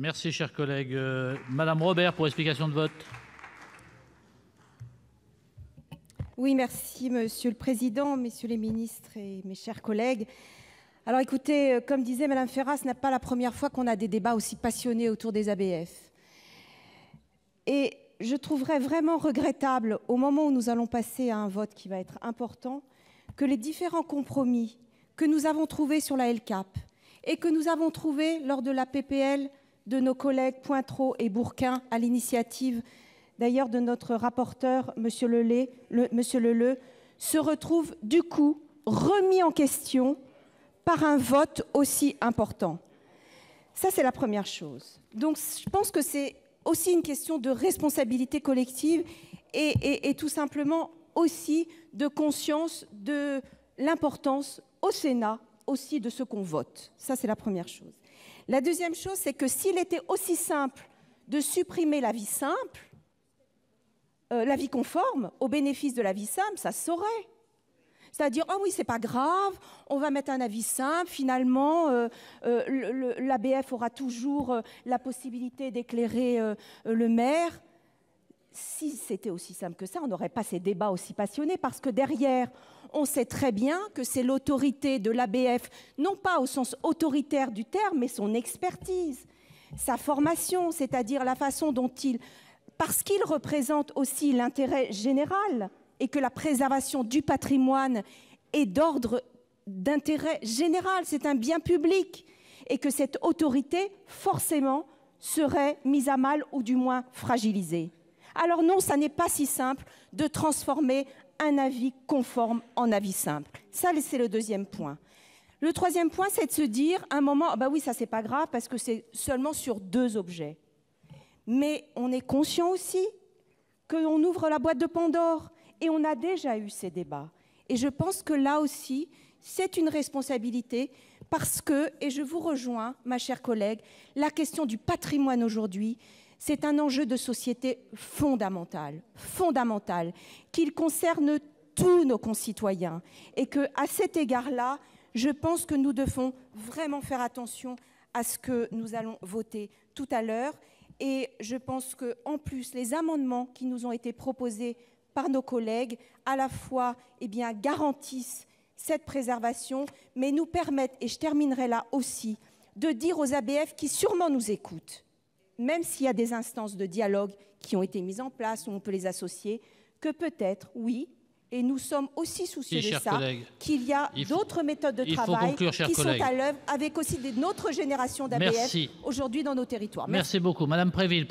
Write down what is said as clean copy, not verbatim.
Merci, cher collègue. Madame Robert, pour explication de vote. Oui, merci, Monsieur le Président, Messieurs les ministres et mes chers collègues. Alors écoutez, comme disait Madame Ferrat, ce n'est pas la première fois qu'on a des débats aussi passionnés autour des ABF. Et je trouverais vraiment regrettable, au moment où nous allons passer à un vote qui va être important, que les différents compromis que nous avons trouvés sur la LCAP et que nous avons trouvés lors de la PPL de nos collègues Pointereau et Bourquin, à l'initiative d'ailleurs de notre rapporteur, Monsieur Leleux, se retrouvent du coup remis en question par un vote aussi important. Ça, c'est la première chose. Donc, je pense que c'est aussi une question de responsabilité collective et tout simplement aussi de conscience de l'importance au Sénat aussi de ce qu'on vote. Ça, c'est la première chose. La deuxième chose, c'est que s'il était aussi simple de supprimer l'avis simple, l'avis conforme au bénéfice de l'avis simple, ça se saurait. C'est-à-dire, ah oui, c'est pas grave, on va mettre un avis simple, finalement, l'ABF aura toujours la possibilité d'éclairer le maire. Si c'était aussi simple que ça, on n'aurait pas ces débats aussi passionnés, parce que derrière, on sait très bien que c'est l'autorité de l'ABF, non pas au sens autoritaire du terme, mais son expertise, sa formation, c'est-à-dire la façon dont parce qu'il représente aussi l'intérêt général et que la préservation du patrimoine est d'ordre d'intérêt général, c'est un bien public, et que cette autorité, forcément, serait mise à mal ou du moins fragilisée. Alors non, ça n'est pas si simple de transformer un avis conforme en avis simple. Ça, c'est le deuxième point. Le troisième point, c'est de se dire, à un moment, ah bah oui, ça c'est pas grave parce que c'est seulement sur 2 objets. Mais on est conscient aussi qu'on ouvre la boîte de Pandore et on a déjà eu ces débats. Et je pense que là aussi, c'est une responsabilité parce que, et je vous rejoins, ma chère collègue, la question du patrimoine aujourd'hui, c'est un enjeu de société fondamental, qu'il concerne tous nos concitoyens. Et qu'à cet égard-là, je pense que nous devons vraiment faire attention à ce que nous allons voter tout à l'heure. Et je pense qu'en plus, les amendements qui nous ont été proposés par nos collègues, à la fois garantissent cette préservation, mais nous permettent, et je terminerai là aussi, de dire aux ABF qui sûrement nous écoutent, même s'il y a des instances de dialogue qui ont été mises en place, où on peut les associer, que peut-être, oui, et nous sommes aussi soucieux de ça, qu'il y a d'autres méthodes de travail qui sont à l'œuvre avec aussi notre génération d'ABF aujourd'hui dans nos territoires. Merci beaucoup. Madame Préville.